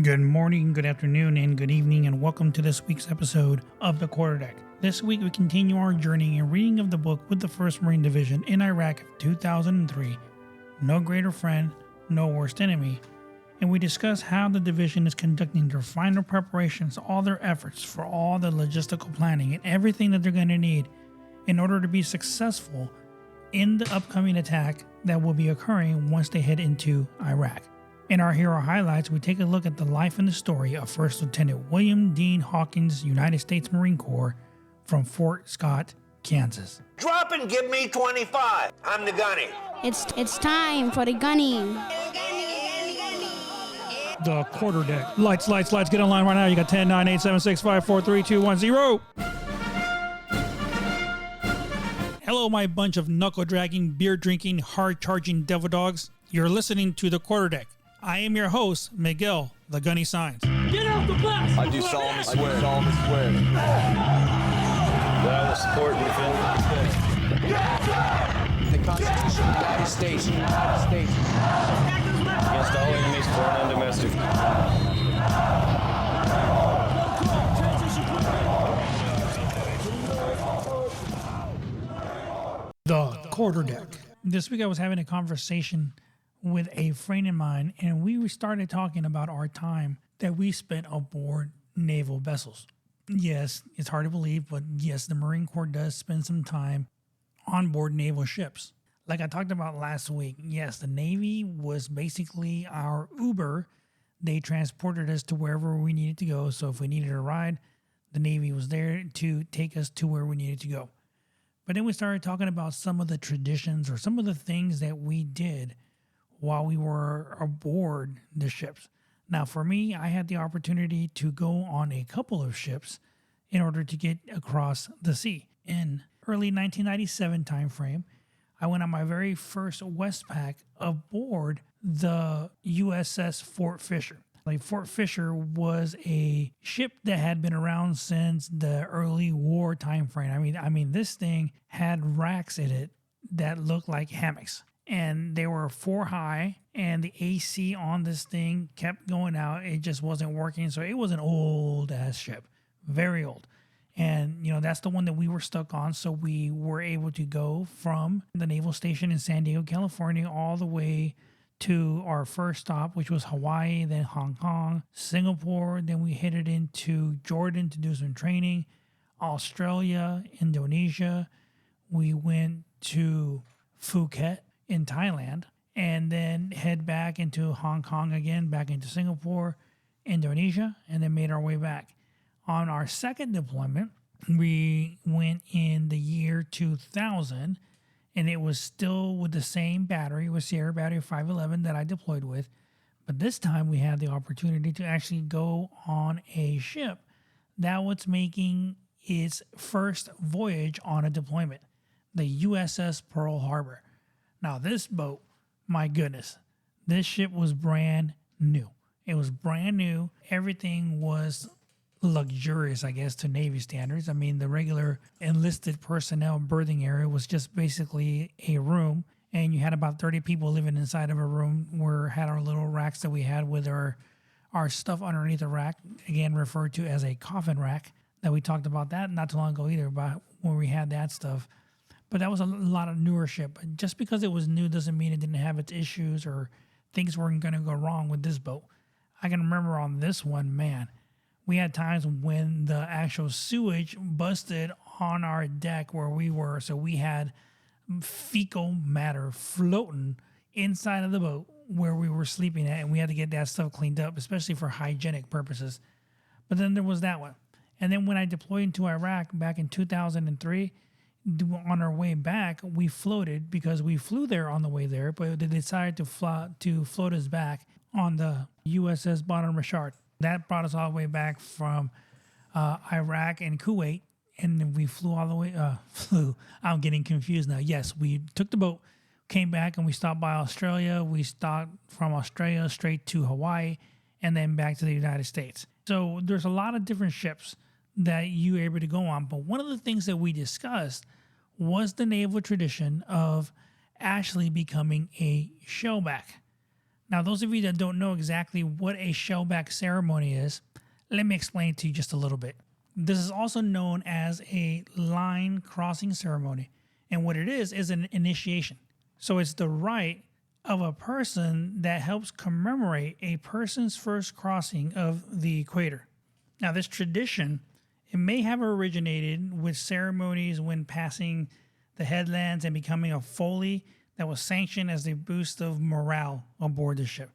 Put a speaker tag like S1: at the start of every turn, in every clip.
S1: Good morning, good afternoon, and good evening, and welcome to this week's episode of the Quarterdeck. This week we continue our journey in reading of the book with the 1st Marine Division in Iraq of 2003, No Greater Friend, No Worst Enemy, and we discuss how the division is conducting their final preparations, all their efforts for all the logistical planning and everything that they're going to need in order to be successful in the upcoming attack that will be occurring once they head into Iraq. In our hero highlights, we take a look at the life and the story of First Lieutenant William Dean Hawkins, United States Marine Corps, from Fort Scott, Kansas.
S2: Drop and give me 25. I'm the gunny.
S3: It's time for the gunny.
S1: The Quarterdeck. Lights. Get online right now. You got 10, 9, 8, 7, 6, 5, 4, 3, 2, 1, 0. Hello, my bunch of knuckle-dragging, beer-drinking, hard-charging devil dogs. You're listening to The Quarterdeck. I am your host, Miguel, the Gunny Signs.
S4: Get off the bus!
S5: I do solemnly swear.
S6: That I will support and defend
S5: The Constitution of the United States.
S6: against all enemies, foreign and domestic.
S1: The Quarterdeck. This week I was having a conversation with a friend of mine, and we started talking about our time that we spent aboard naval vessels. Yes, it's hard to believe, but yes, the Marine Corps does spend some time on board naval ships. Like I talked about last week, yes, the Navy was basically our Uber. They transported us to wherever we needed to go. So if we needed a ride, the Navy was there to take us to where we needed to go. But then we started talking about some of the traditions or some of the things that we did while we were aboard the ships. Now, for me, I had the opportunity to go on a couple of ships in order to get across the sea. In early 1997 timeframe, I went on my very first Westpac aboard the USS Fort Fisher. Like Fort Fisher was a ship that had been around since the early war time frame. I mean, this thing had racks in it that looked like hammocks, and they were 4 high, and the AC on this thing kept going out. It just wasn't working. So it was an old ass ship, very old. And, that's the one that we were stuck on. So we were able to go from the naval station in San Diego, California, all the way to our first stop, which was Hawaii, then Hong Kong, Singapore. Then we headed into Jordan to do some training, Australia, Indonesia. We went to Phuket in Thailand, and then head back into Hong Kong again, back into Singapore, Indonesia, and then made our way back. On our second deployment, we went in the year 2000, and it was still with the same battery, with Sierra Battery 511 that I deployed with. But this time we had the opportunity to actually go on a ship that was making its first voyage on a deployment, the USS Pearl Harbor. Now this boat, my goodness, this ship was brand new. It was brand new. Everything was luxurious, I guess, to Navy standards. I mean, the regular enlisted personnel berthing area was just basically a room, and you had about 30 people living inside of a room where had our little racks that we had with our stuff underneath the rack, again referred to as a coffin rack, that we talked about that not too long ago either, about when we had that stuff. But that was a lot of newer ship. But just because it was new doesn't mean it didn't have its issues or things weren't going to go wrong with this boat. I can remember on this one, man, we had times when the actual sewage busted on our deck where we were. So we had fecal matter floating inside of the boat where we were sleeping at, and we had to get that stuff cleaned up, especially for hygienic purposes. But then there was that one. And then when I deployed into Iraq back in 2003, on our way back, we floated because we flew there on the way there, but they decided to float us back on the USS Bottom Rashard. That brought us all the way back from Iraq and Kuwait, and then we flew all the way. I'm getting confused now. Yes, we took the boat, came back, and we stopped by Australia. We stopped from Australia straight to Hawaii, and then back to the United States. So there's a lot of different ships that you were able to go on. But one of the things that we discussed was the naval tradition of actually becoming a shellback. Now, those of you that don't know exactly what a shellback ceremony is, let me explain it to you just a little bit. This is also known as a line crossing ceremony. And what it is an initiation. So it's the rite of a person that helps commemorate a person's first crossing of the equator. Now, this tradition, it may have originated with ceremonies when passing the headlands and becoming a foley that was sanctioned as a boost of morale aboard the ship.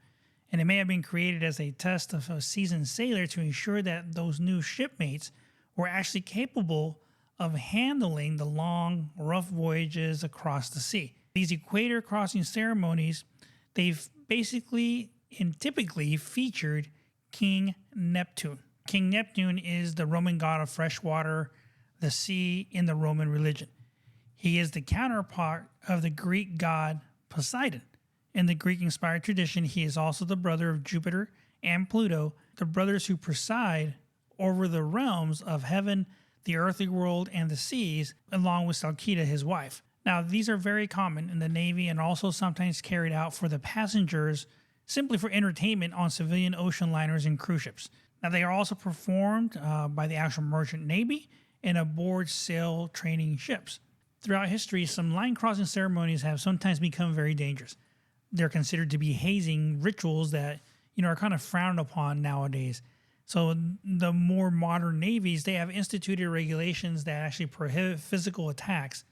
S1: And it may have been created as a test of a seasoned sailor to ensure that those new shipmates were actually capable of handling the long, rough voyages across the sea. These equator crossing ceremonies, they've basically and typically featured King Neptune. King Neptune is the Roman god of fresh water, the sea in the Roman religion. He is the counterpart of the Greek god Poseidon. In the Greek-inspired tradition, he is also the brother of Jupiter and Pluto, the brothers who preside over the realms of heaven, the earthly world, and the seas, along with Salkita, his wife. Now, these are very common in the Navy and also sometimes carried out for the passengers simply for entertainment on civilian ocean liners and cruise ships. Now, they are also performed by the actual merchant navy and aboard sail training ships. Throughout history, some line crossing ceremonies have sometimes become very dangerous. They're considered to be hazing rituals that, are kind of frowned upon nowadays. So the more modern navies, they have instituted regulations that actually prohibit physical attacks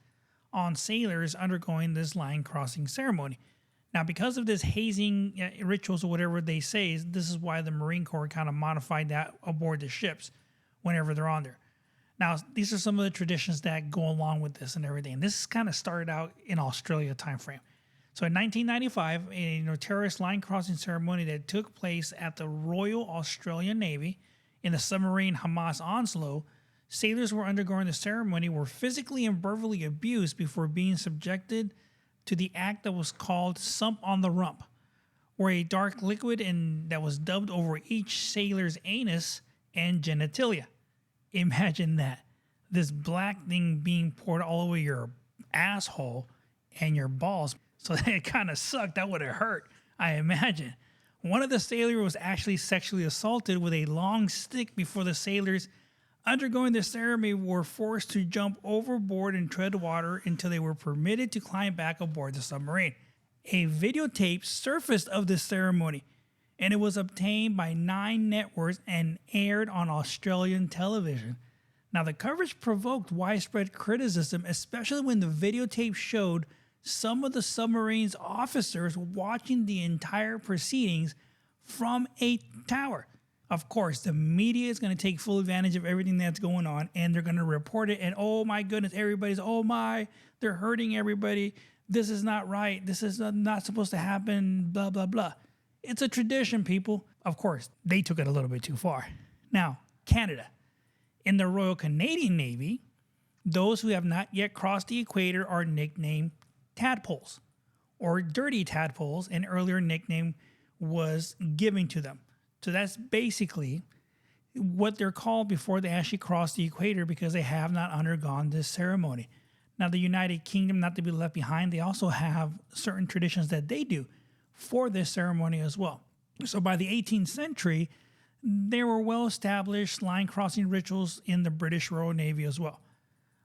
S1: on sailors undergoing this line crossing ceremony. Now, because of this hazing rituals or whatever they say, this is why the Marine Corps kind of modified that aboard the ships whenever they're on there. Now, these are some of the traditions that go along with this and everything. And this kind of started out in Australia time frame. So in 1995, a notorious line crossing ceremony that took place at the Royal Australian Navy in the submarine Hamas Onslow, sailors were undergoing the ceremony were physically and verbally abused before being subjected to the act that was called sump on the rump, where a dark liquid that was dubbed over each sailor's anus and genitalia. Imagine that. This black thing being poured all over your asshole and your balls. So it kind of sucked. That would have hurt, I imagine. One of the sailors was actually sexually assaulted with a long stick before the sailors undergoing the ceremony were forced to jump overboard and tread water until they were permitted to climb back aboard the submarine. A videotape surfaced of this ceremony, and it was obtained by 9 networks and aired on Australian television. Now, the coverage provoked widespread criticism, especially when the videotape showed some of the submarine's officers watching the entire proceedings from a tower. Of course, the media is going to take full advantage of everything that's going on, and they're going to report it, and oh my goodness, they're hurting everybody. This is not right. This is not supposed to happen, blah, blah, blah. It's a tradition, people. Of course, they took it a little bit too far. Now, Canada. In the Royal Canadian Navy, those who have not yet crossed the equator are nicknamed tadpoles, or dirty tadpoles. An earlier nickname was given to them. So that's basically what they're called before they actually cross the equator, because they have not undergone this ceremony. Now, the United Kingdom, not to be left behind, they also have certain traditions that they do for this ceremony as well. So by the 18th century, there were well-established line crossing rituals in the British Royal Navy as well.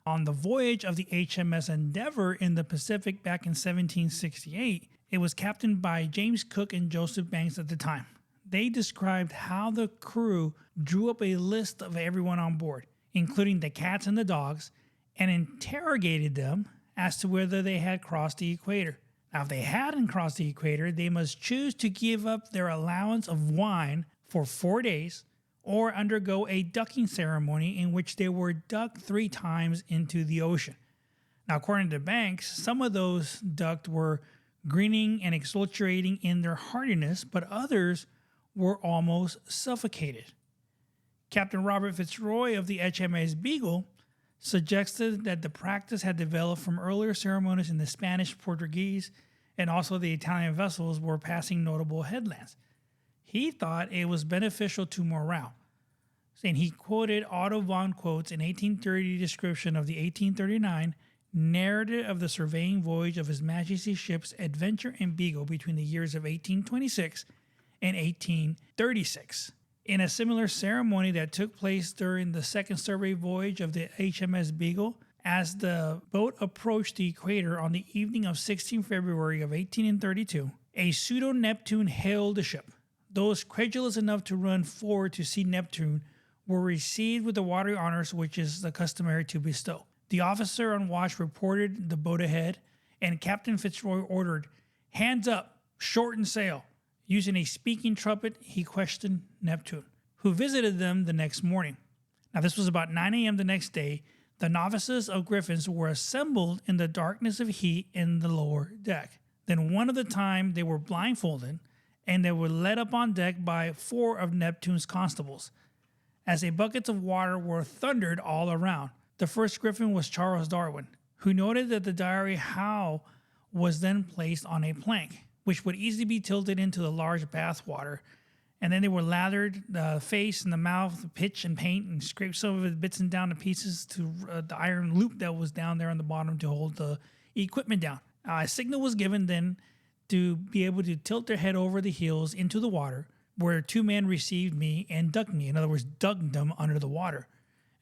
S1: On the voyage of the HMS Endeavour in the Pacific back in 1768, it was captained by James Cook and Joseph Banks at the time. They described how the crew drew up a list of everyone on board, including the cats and the dogs, and interrogated them as to whether they had crossed the equator. Now, if they hadn't crossed the equator, they must choose to give up their allowance of wine for 4 days, or undergo a ducking ceremony in which they were ducked 3 times into the ocean. Now, according to Banks, some of those ducked were grinning and exultating in their hardiness, but others were almost suffocated. Captain Robert Fitzroy of the HMS Beagle suggested that the practice had developed from earlier ceremonies in the Spanish, Portuguese, and also the Italian vessels were passing notable headlands. He thought it was beneficial to morale, and he quoted Otto von Quote's an 1830 description of the 1839 Narrative of the surveying voyage of His Majesty's ships Adventure and Beagle between the years of 1826 and 1836. In a similar ceremony that took place during the second survey voyage of the HMS Beagle, as the boat approached the equator on the evening of 16 February of 1832, a pseudo-Neptune hailed the ship. Those credulous enough to run forward to see Neptune were received with the watery honors which is the customary to bestow. The officer on watch reported the boat ahead, and Captain Fitzroy ordered, "Hands up, shorten sail." Using a speaking trumpet, he questioned Neptune, who visited them the next morning. Now, this was about 9 a.m. the next day. The novices of Griffins were assembled in the darkness of heat in the lower deck. Then one at a time they were blindfolded, and they were led up on deck by 4 of Neptune's constables, as buckets of water were thundered all around. The first Griffin was Charles Darwin, who noted that the diary Howe was then placed on a plank, which would easily be tilted into the large bath water, and then they were lathered the face and the mouth with pitch and paint and scraped some of it bits and down to pieces to the iron loop that was down there on the bottom to hold the equipment down. A signal was given then to be able to tilt their head over the heels into the water, where 2 men received me and ducked me. In other words, ducked them under the water.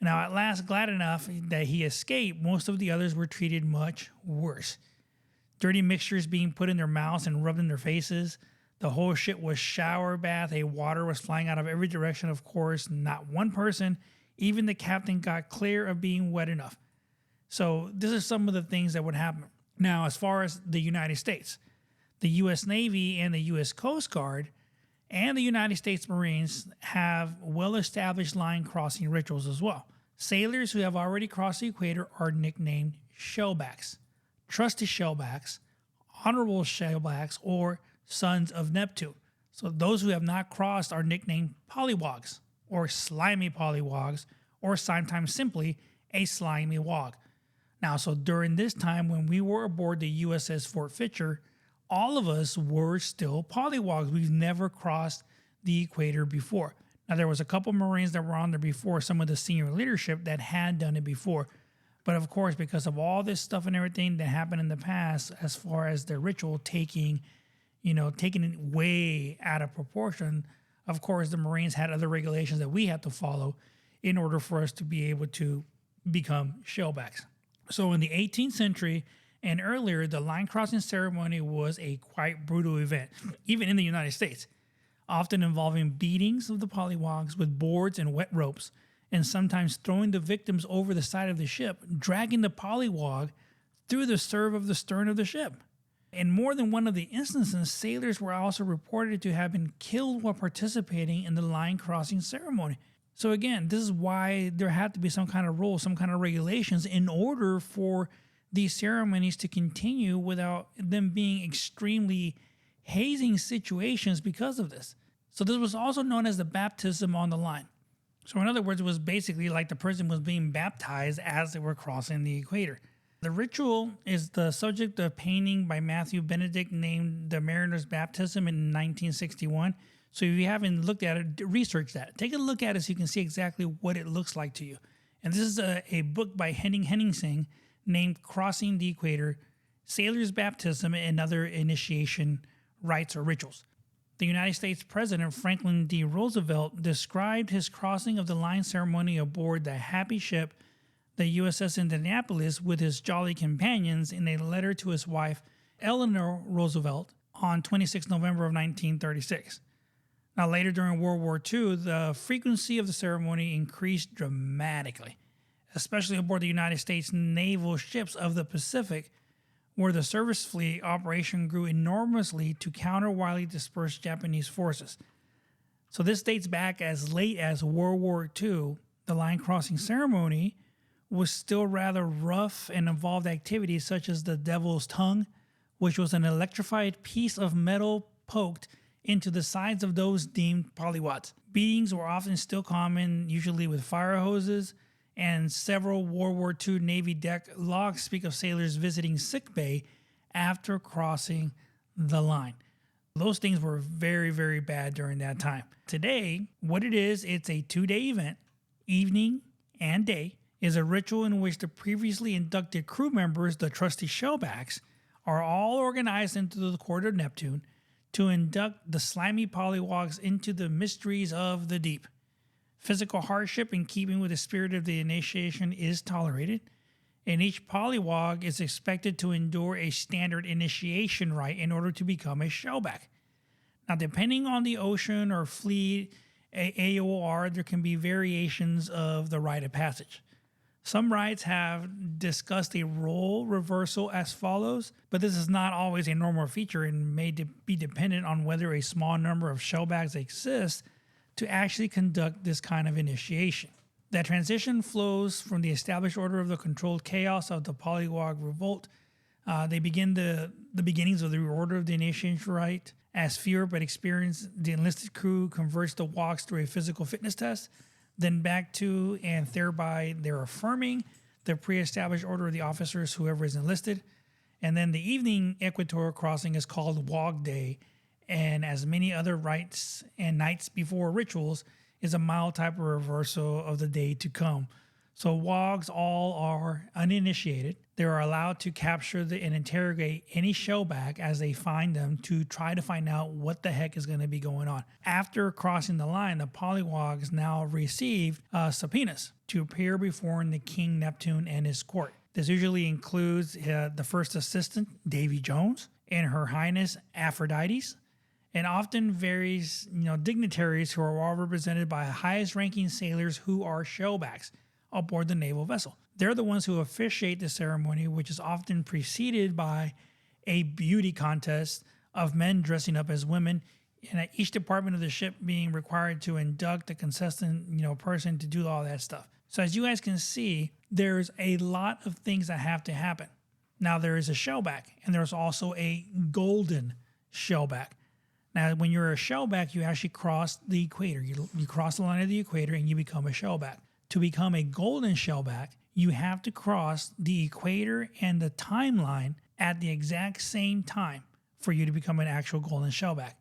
S1: Now, at last, glad enough that he escaped, most of the others were treated much worse. Dirty mixtures being put in their mouths and rubbed in their faces. The whole ship was shower bath. Water was flying out of every direction, of course. Not one person, even the captain, got clear of being wet enough. So this is some of the things that would happen. Now, as far as the United States, the U.S. Navy and the U.S. Coast Guard and the United States Marines have well-established line crossing rituals as well. Sailors who have already crossed the equator are nicknamed shellbacks, trusty shellbacks, honorable shellbacks, or sons of Neptune. So those who have not crossed are nicknamed polywogs, or slimy polywogs, or sometimes simply a slimy wog. Now, so during this time when we were aboard the USS Fort Fisher, all of us were still polywogs. We've never crossed the equator before. Now, there was a couple Marines that were on there before, some of the senior leadership that had done it before. But of course, because of all this stuff and everything that happened in the past, as far as the ritual taking it way out of proportion, of course, the Marines had other regulations that we had to follow in order for us to be able to become shellbacks. So in the 18th century and earlier, the line crossing ceremony was a quite brutal event, even in the United States, often involving beatings of the polywogs with boards and wet ropes, and sometimes throwing the victims over the side of the ship, dragging the polywog through the serve of the stern of the ship. In more than one of the instances, sailors were also reported to have been killed while participating in the line crossing ceremony. So again, this is why there had to be some kind of rules, some kind of regulations in order for these ceremonies to continue without them being extremely hazing situations because of this. So this was also known as the baptism on the line. So in other words, it was basically like the person was being baptized as they were crossing the equator. The ritual is the subject of a painting by Matthew Benedict named The Mariner's Baptism in 1961. So if you haven't looked at it, research that. Take a look at it so you can see exactly what it looks like to you. And this is a book by Henning Henningsing named Crossing the Equator, Sailor's Baptism and Other Initiation Rites or Rituals. The United States President Franklin D. Roosevelt described his crossing of the line ceremony aboard the Happy Ship, the USS Indianapolis, with his jolly companions in a letter to his wife, Eleanor Roosevelt, on 26 November of 1936. Now, later during World War II, the frequency of the ceremony increased dramatically, especially aboard the United States naval ships of the Pacific, where the surface fleet operation grew enormously to counter widely dispersed Japanese forces. So this dates back as late as World War II. The line crossing ceremony was still rather rough and involved activities such as the devil's tongue, which was an electrified piece of metal poked into the sides of those deemed polywogs. Beatings were often still common, usually with fire hoses, and several World War II Navy deck logs speak of sailors visiting sickbay after crossing the line. Those things were very, very bad during that time. Today, what it is, it's a 2-day event, evening and day. is a ritual in which the previously inducted crew members, the trusty shellbacks, are all organized into the court of Neptune to induct the slimy polywogs into the mysteries of the deep. Physical hardship in keeping with the spirit of the initiation is tolerated, and each polywog is expected to endure a standard initiation rite in order to become a shellback. Now, depending on the ocean or fleet AOR, there can be variations of the rite of passage. Some rites have discussed a role reversal as follows, but this is not always a normal feature and may be dependent on whether a small number of shellbacks exist to actually conduct this kind of initiation. That transition flows from the established order of the controlled chaos of the polywog revolt. They begin the beginnings of the order of the initiation rite. As fewer but experienced, the enlisted crew converts the wogs through a physical fitness test, then back to and thereby they're affirming the pre-established order of the officers, whoever is enlisted. And then the evening equatorial crossing is called Wog Day, and as many other rites and nights before rituals, is a mild type of reversal of the day to come. So wogs all are uninitiated. They are allowed to capture and interrogate any shellback as they find them to try to find out what the heck is going to be going on. After crossing the line, the polywogs now receive subpoenas to appear before the King Neptune and his court. This usually includes the first assistant, Davy Jones, and Her Highness Aphrodites, and often various dignitaries who are all represented by highest ranking sailors who are shellbacks aboard the naval vessel. They're the ones who officiate the ceremony, which is often preceded by a beauty contest of men dressing up as women, and at each department of the ship being required to induct a contestant person to do all that stuff. So as you guys can see, there's a lot of things that have to happen. Now there is a shellback, and there's also a golden shellback. Now, when you're a shellback, you actually cross the equator. You cross the line of the equator and you become a shellback. To become a golden shellback, you have to cross the equator and the timeline at the exact same time for you to become an actual golden shellback.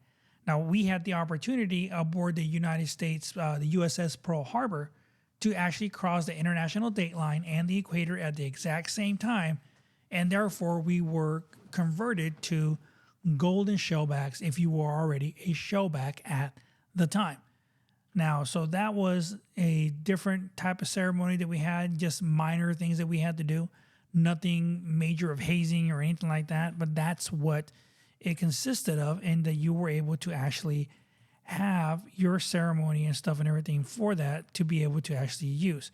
S1: Now, we had the opportunity aboard the United States, the USS Pearl Harbor, to actually cross the international date line and the equator at the exact same time, and therefore we were converted to golden shellbacks if you were already a shellback at the time. Now, so that was a different type of ceremony that we had, just minor things that we had to do, nothing major of hazing or anything like that, but that's what it consisted of, and that you were able to actually have your ceremony and stuff and everything for that to be able to actually use.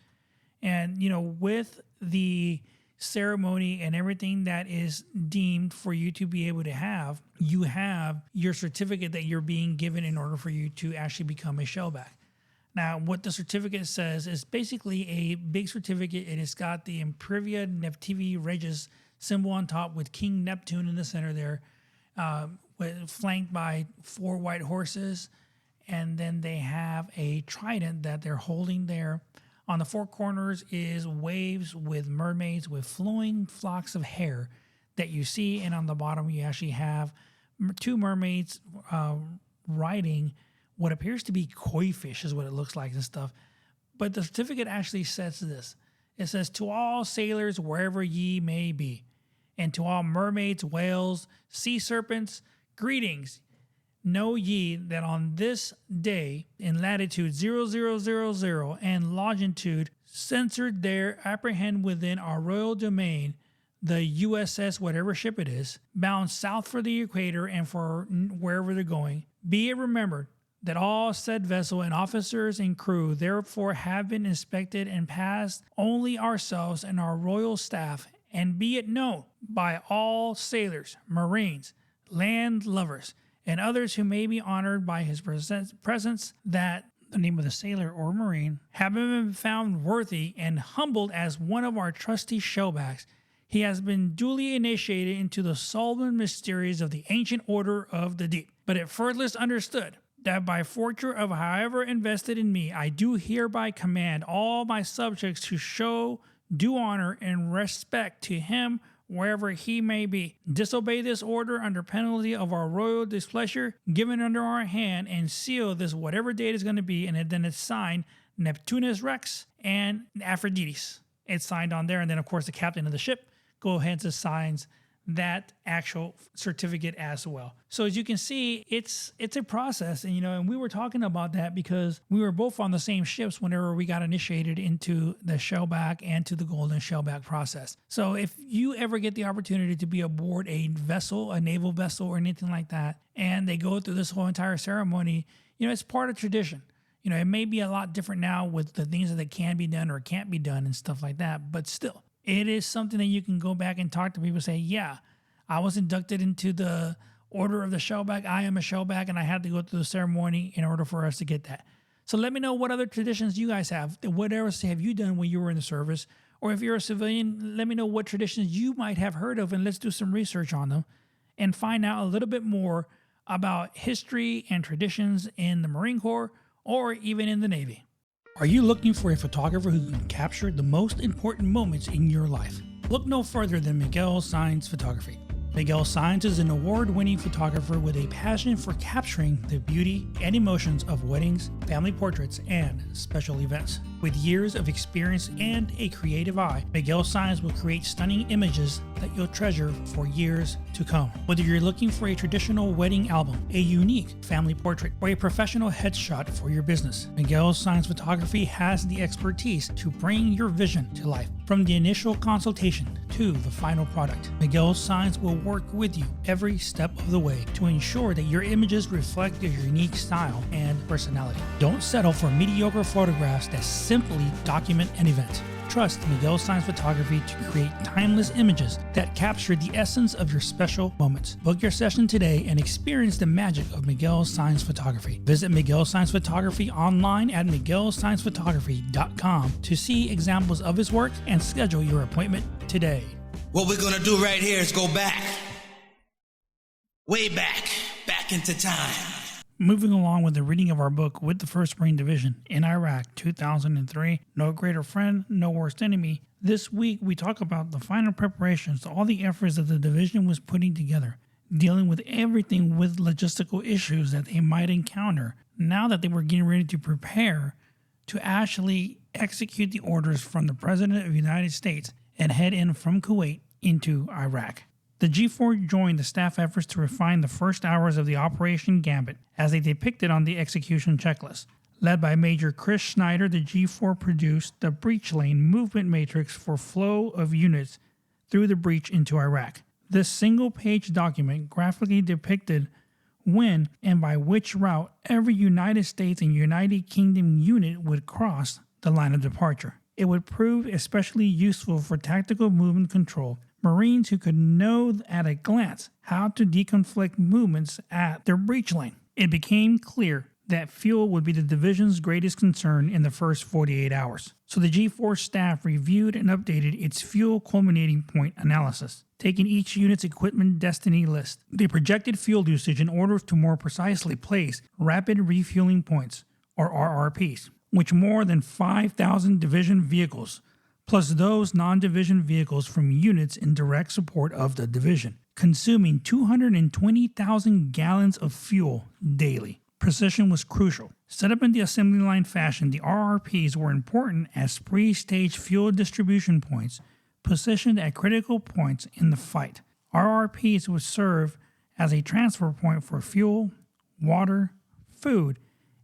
S1: And, with the ceremony and everything that is deemed for you to be able to have, you have your certificate that you're being given in order for you to actually become a shellback. Now, what the certificate says is basically a big certificate, and it's got the Imprivia Neptivi Regis symbol on top with King Neptune in the center there, flanked by 4 white horses, and then they have a trident that they're holding there. On the 4 corners is waves with mermaids with flowing flocks of hair that you see. And on the bottom, you actually have 2 mermaids riding what appears to be koi fish is what it looks like and stuff. But the certificate actually says this. It says, "To all sailors wherever ye may be, and to all mermaids, whales, sea serpents, greetings. Know ye that on this day in latitude 0000 and longitude censored there apprehend within our royal domain the USS, whatever ship it is, bound south for the equator and for wherever they're going. Be it remembered that all said vessel and officers and crew therefore have been inspected and passed only ourselves and our royal staff, and be it known by all sailors, marines, land lovers, and others who may be honored by his presence, that the name of the sailor or marine, having been found worthy and humbled as one of our trusty shellbacks, he has been duly initiated into the solemn mysteries of the ancient order of the deep. But it furthest understood that by fortune of however invested in me, I do hereby command all my subjects to show due honor and respect to him wherever he may be. Disobey this order under penalty of our royal displeasure, given under our hand, and seal this whatever date is going to be, and then it's signed Neptunus Rex and Aphrodites." It's signed on there. And then, of course, the captain of the ship goes ahead and signs that actual certificate as well. So as you can see, it's a process. And, and we were talking about that because we were both on the same ships whenever we got initiated into the shellback and to the golden shellback process. So if you ever get the opportunity to be aboard a vessel, a naval vessel or anything like that, and they go through this whole entire ceremony, it's part of tradition. It may be a lot different now with the things that can be done or can't be done and stuff like that, but still, it is something that you can go back and talk to people and say, yeah, I was inducted into the order of the shellback. I am a shellback, and I had to go through the ceremony in order for us to get that. So let me know what other traditions you guys have. What else have you done when you were in the service? Or if you're a civilian, let me know what traditions you might have heard of, and let's do some research on them and find out a little bit more about history and traditions in the Marine Corps or even in the Navy. Are you looking for a photographer who can capture the most important moments in your life? Look no further than Miguel Saenz Photography. Miguel Saenz is an award-winning photographer with a passion for capturing the beauty and emotions of weddings, family portraits, and special events. With years of experience and a creative eye, Miguel Saenz will create stunning images that you'll treasure for years to come. Whether you're looking for a traditional wedding album, a unique family portrait, or a professional headshot for your business, Miguel Saenz Photography has the expertise to bring your vision to life. From the initial consultation to the final product, Miguel Saenz will work with you every step of the way to ensure that your images reflect your unique style and personality. Don't settle for mediocre photographs that simply document an event. Trust Miguel Saenz Photography to create timeless images that capture the essence of your special moments. Book your session today and experience the magic of Miguel Saenz Photography. Visit Miguel Saenz Photography online at miguelsaenzphotography.com to see examples of his work and schedule your appointment today.
S4: What we're gonna do right here is go back, way back into time.
S1: Moving along with the reading of our book with the 1st Marine Division in Iraq, 2003, No Greater Friend, No Worst Enemy. This week, we talk about the final preparations, all the efforts that the division was putting together, dealing with everything with logistical issues that they might encounter now that they were getting ready to prepare to actually execute the orders from the President of the United States and head in from Kuwait into Iraq. The G4 joined the staff efforts to refine the first hours of the Operation Gambit as they depicted on the execution checklist. Led by Major Chris Schneider, the G4 produced the breach lane movement matrix for flow of units through the breach into Iraq. This single-page document graphically depicted when and by which route every United States and United Kingdom unit would cross the line of departure. It would prove especially useful for tactical movement control. Marines who could know at a glance how to deconflict movements at their breach lane. It became clear that fuel would be the division's greatest concern in the first 48 hours. So the G4 staff reviewed and updated its fuel culminating point analysis, taking each unit's equipment destiny list. They projected fuel usage in order to more precisely place rapid refueling points, or RRPs, which more than 5,000 division vehicles plus those non-division vehicles from units in direct support of the division, consuming 220,000 gallons of fuel daily. Precision was crucial. Set up in the assembly line fashion, the RRPs were important as pre-stage fuel distribution points positioned at critical points in the fight. RRPs would serve as a transfer point for fuel, water, food,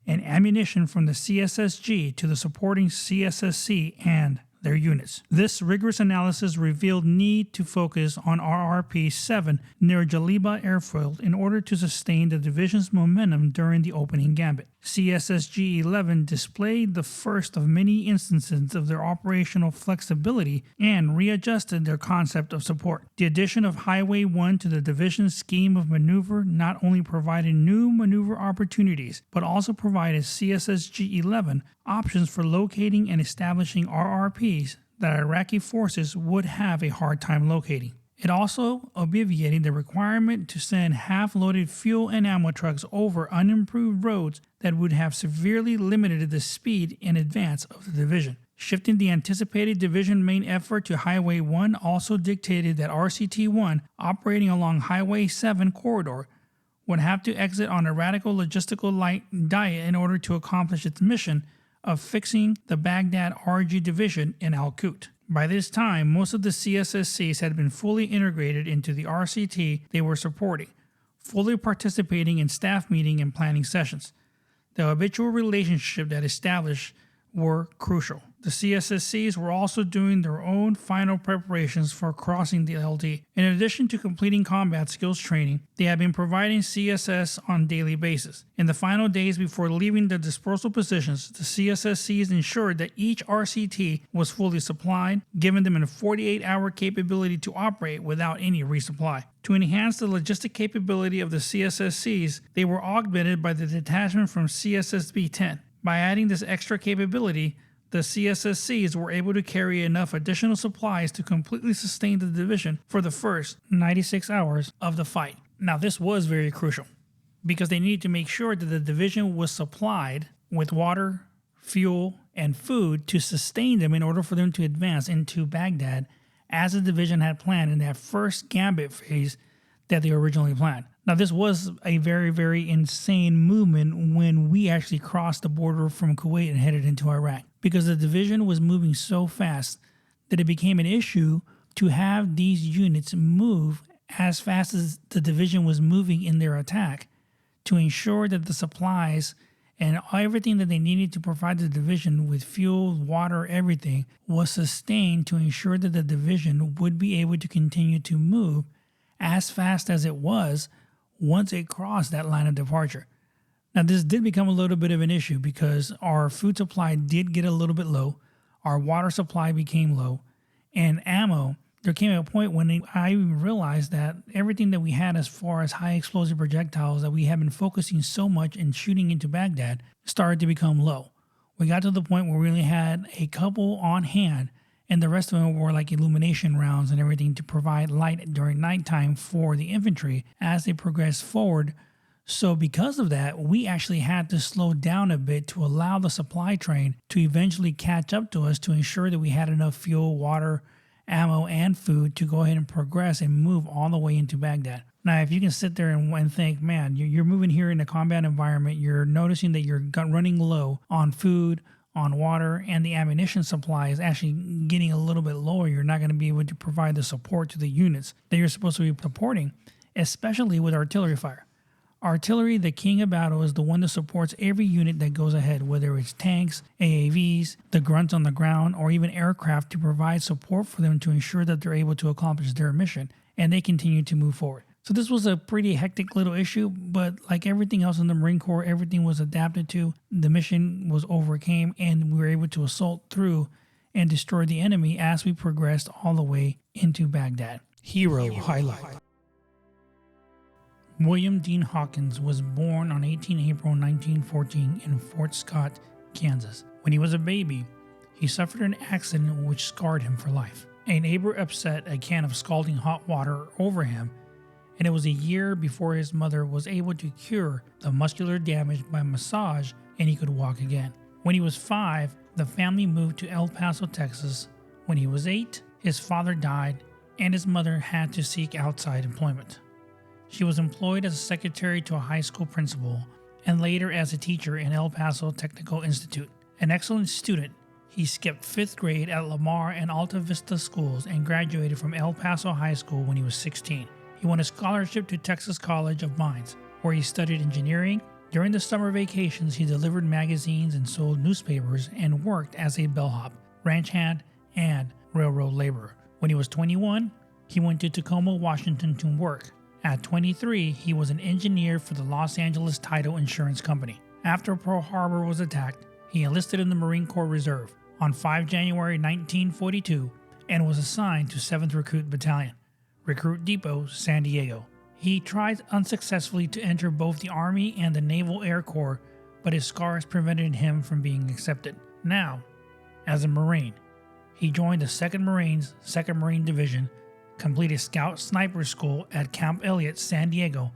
S1: and ammunition from the CSSG to the supporting CSSC and their units. This rigorous analysis revealed need to focus on RRP 7 near Jaliba Airfield in order to sustain the division's momentum during the opening gambit. CSSG 11 displayed the first of many instances of their operational flexibility and readjusted their concept of support. The addition of Highway 1 to the division's scheme of maneuver not only provided new maneuver opportunities, but also provided CSSG 11 options for locating and establishing RRPs that Iraqi forces would have a hard time locating. It also obviated the requirement to send half-loaded fuel and ammo trucks over unimproved roads that would have severely limited the speed and advance of the division. Shifting the anticipated division main effort to Highway 1 also dictated that RCT-1, operating along Highway 7 corridor, would have to exit on a radical logistical light diet in order to accomplish its mission of fixing the Baghdad RG division in Al-Qut. By this time, most of the CSSCs had been fully integrated into the RCT they were supporting, fully participating in staff meeting and planning sessions. The habitual relationship that established were crucial. The CSSCs were also doing their own final preparations for crossing the LT. In addition to completing combat skills training, they had been providing CSS on a daily basis. In the final days before leaving the dispersal positions, the CSSCs ensured that each RCT was fully supplied, giving them a 48-hour capability to operate without any resupply. To enhance the logistic capability of the CSSCs, they were augmented by the detachment from CSSB-10. By adding this extra capability, the CSSCs were able to carry enough additional supplies to completely sustain the division for the first 96 hours of the fight. Now, this was very crucial because they needed to make sure that the division was supplied with water, fuel, and food to sustain them in order for them to advance into Baghdad as the division had planned in that first gambit phase that they originally planned. Now, this was a very, very insane movement when we actually crossed the border from Kuwait and headed into Iraq, because the division was moving so fast that it became an issue to have these units move as fast as the division was moving in their attack to ensure that the supplies and everything that they needed to provide the division with fuel, water, everything was sustained to ensure that the division would be able to continue to move as fast as it was once it crossed that line of departure. Now, this did become a little bit of an issue because our food supply did get a little bit low, our water supply became low, and ammo, there came a point when I realized that everything that we had as far as high explosive projectiles that we had been focusing so much in shooting into Baghdad started to become low. We got to the point where we only had a couple on hand, and the rest of them were like illumination rounds and everything to provide light during nighttime for the infantry as they progressed forward. So because of that, we actually had to slow down a bit to allow the supply train to eventually catch up to us to ensure that we had enough fuel, water, ammo, and food to go ahead and progress and move all the way into Baghdad. Now, if you can sit there and think, man, you're moving here in a combat environment, you're noticing that you're running low on food, on water, and the ammunition supply is actually getting a little bit lower. You're not going to be able to provide the support to the units that you're supposed to be supporting, especially with artillery fire. Artillery, the king of battle, is the one that supports every unit that goes ahead, whether it's tanks, AAVs, the grunts on the ground, or even aircraft, to provide support for them to ensure that they're able to accomplish their mission and they continue to move forward. So this was a pretty hectic little issue, but like everything else in the Marine Corps, everything was adapted to. The mission was overcame, and we were able to assault through and destroy the enemy as we progressed all the way into Baghdad. Hero highlight. William Dean Hawkins was born on 18 April 1914 in Fort Scott, Kansas. When he was a baby, he suffered an accident which scarred him for life. A neighbor upset a can of scalding hot water over him, and it was a year before his mother was able to cure the muscular damage by massage and he could walk again. When he was 5, the family moved to El Paso, Texas. When he was 8, his father died and his mother had to seek outside employment. She was employed as a secretary to a high school principal and later as a teacher in El Paso Technical Institute. An excellent student, he skipped 5th grade at Lamar and Alta Vista schools and graduated from El Paso High School when he was 16. He won a scholarship to Texas College of Mines, where he studied engineering. During the summer vacations, he delivered magazines and sold newspapers and worked as a bellhop, ranch hand, and railroad laborer. When he was 21, he went to Tacoma, Washington to work. At 23, he was an engineer for the Los Angeles Title Insurance Company. After Pearl Harbor was attacked, he enlisted in the Marine Corps Reserve on 5 January 1942 and was assigned to 7th Recruit Battalion, Recruit Depot, San Diego. He tried unsuccessfully to enter both the Army and the Naval Air Corps, but his scars prevented him from being accepted. Now, as a Marine, he joined the 2nd Marines, 2nd Marine Division, completed Scout Sniper School at Camp Elliott, San Diego,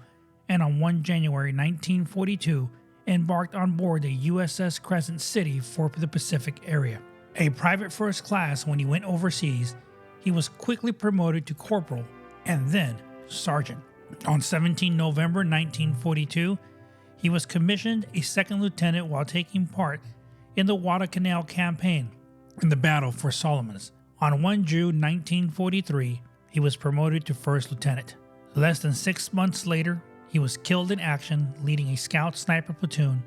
S1: and on 1 January 1942, embarked on board the USS Crescent City for the Pacific area. A private first class when he went overseas, he was quickly promoted to corporal and then sergeant. On 17 November 1942, he was commissioned a 2nd lieutenant while taking part in the Guadalcanal campaign in the Battle for Solomons. On 1 June 1943, he was promoted to first lieutenant. Less than 6 months later, he was killed in action leading a scout sniper platoon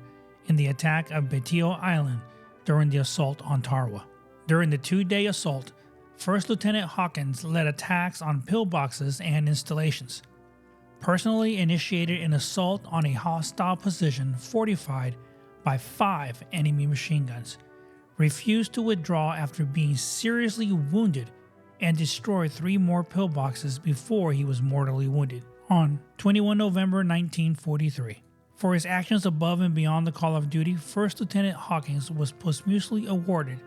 S1: in the attack of Betio Island during the assault on Tarawa. During the 2-day assault, First Lieutenant Hawkins led attacks on pillboxes and installations, personally initiated an assault on a hostile position fortified by 5 enemy machine guns, refused to withdraw after being seriously wounded, and destroyed 3 more pillboxes before he was mortally wounded on 21 November 1943. For his actions above and beyond the call of duty, First Lieutenant Hawkins was posthumously awarded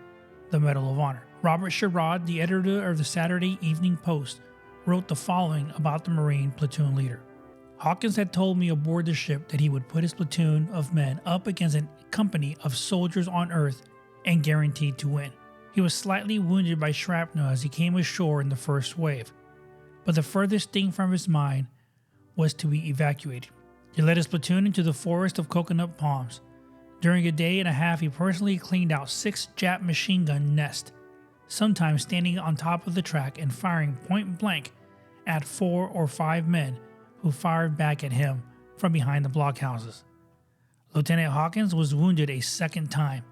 S1: the Medal of Honor. Robert Sherrod, the editor of the Saturday Evening Post, wrote the following about the Marine platoon leader. Hawkins had told me aboard the ship that he would put his platoon of men up against a company of soldiers on Earth and guaranteed to win. He was slightly wounded by shrapnel as he came ashore in the first wave, but the furthest thing from his mind was to be evacuated. He led his platoon into the forest of coconut palms. During a day and a half, he personally cleaned out 6 Jap machine gun nests, sometimes standing on top of the track and firing point blank at 4 or 5 men who fired back at him from behind the blockhouses. Lieutenant Hawkins was wounded a second time,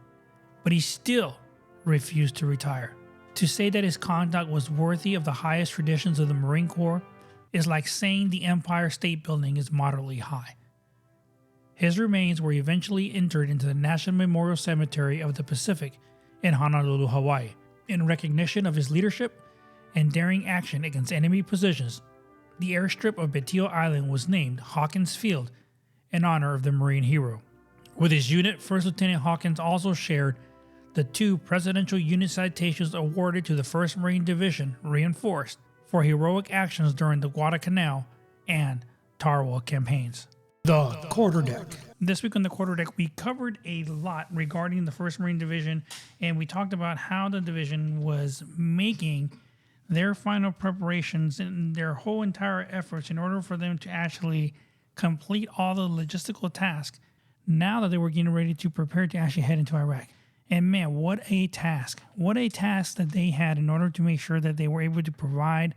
S1: but he still refused to retire. To say that his conduct was worthy of the highest traditions of the Marine Corps is like saying the Empire State Building is moderately high. His remains were eventually interred into the National Memorial Cemetery of the Pacific in Honolulu, Hawaii. In recognition of his leadership and daring action against enemy positions, the airstrip of Betio Island was named Hawkins Field in honor of the Marine hero. With his unit, First Lieutenant Hawkins also shared the 2 Presidential Unit Citations awarded to the 1st Marine Division, Reinforced, for heroic actions during the Guadalcanal and Tarawa campaigns. The quarterdeck. This week on the quarterdeck, we covered a lot regarding the 1st Marine Division, and we talked about how the division was making their final preparations and their whole entire efforts in order for them to actually complete all the logistical tasks now that they were getting ready to prepare to actually head into Iraq. And man, what a task. What a task that they had in order to make sure that they were able to provide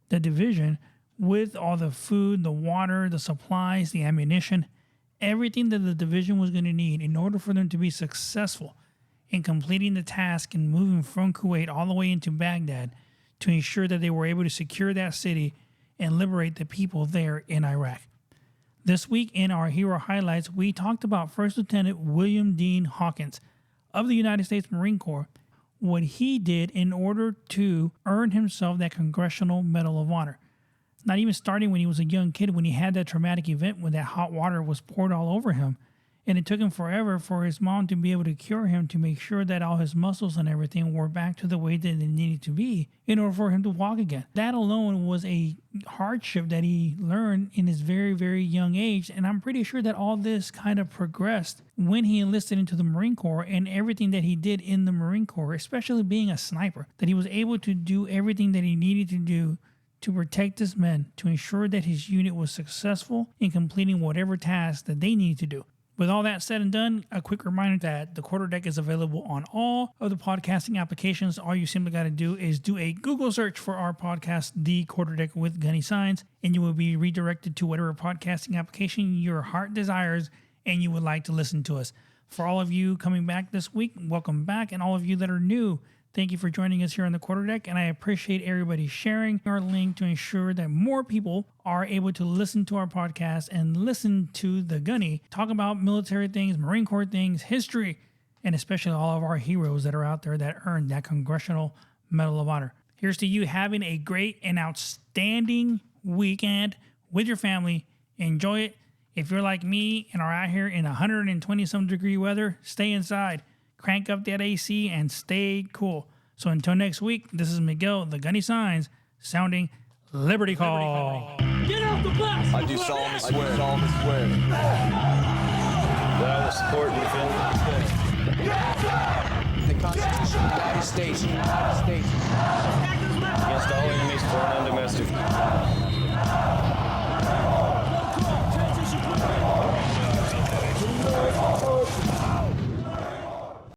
S1: the division with all the food, the water, the supplies, the ammunition, everything that the division was going to need in order for them to be successful in completing the task and moving from Kuwait all the way into Baghdad to ensure that they were able to secure that city and liberate the people there in Iraq. This week in our Hero Highlights, we talked about First Lieutenant William Dean Hawkins of the United States Marine Corps, what he did in order to earn himself that Congressional Medal of Honor. Not even starting when he was a young kid, when he had that traumatic event when that hot water was poured all over him. And it took him forever for his mom to be able to cure him, to make sure that all his muscles and everything were back to the way that they needed to be in order for him to walk again. That alone was a hardship that he learned in his very, very young age. And I'm pretty sure that all this kind of progressed when he enlisted into the Marine Corps and everything that he did in the Marine Corps, especially being a sniper, that he was able to do everything that he needed to do to protect his men, to ensure that his unit was successful in completing whatever task that they needed to do. With all that said and done, a quick reminder that the Quarterdeck is available on all of the podcasting applications. All you simply got to do is do a Google search for our podcast, The Quarterdeck with Gunny Signs, and you will be redirected to whatever podcasting application your heart desires and you would like to listen to us. For all of you coming back this week, welcome back. And all of you that are new, thank you for joining us here on the Quarterdeck, and I appreciate everybody sharing our link to ensure that more people are able to listen to our podcast and listen to the Gunny talk about military things, Marine Corps things, history, and especially all of our heroes that are out there that earned that Congressional Medal of Honor. Here's to you having a great and outstanding weekend with your family. Enjoy it. If you're like me and are out here in 120-some degree weather, stay inside. Crank up that AC and stay cool. So until next week, this is Miguel, the Gunny Signs, sounding Liberty Call.
S5: Get out the bus! I do solemnly swear.
S6: That I will support and defend
S5: The Constitution of the United States.
S6: against all enemies, foreign and domestic.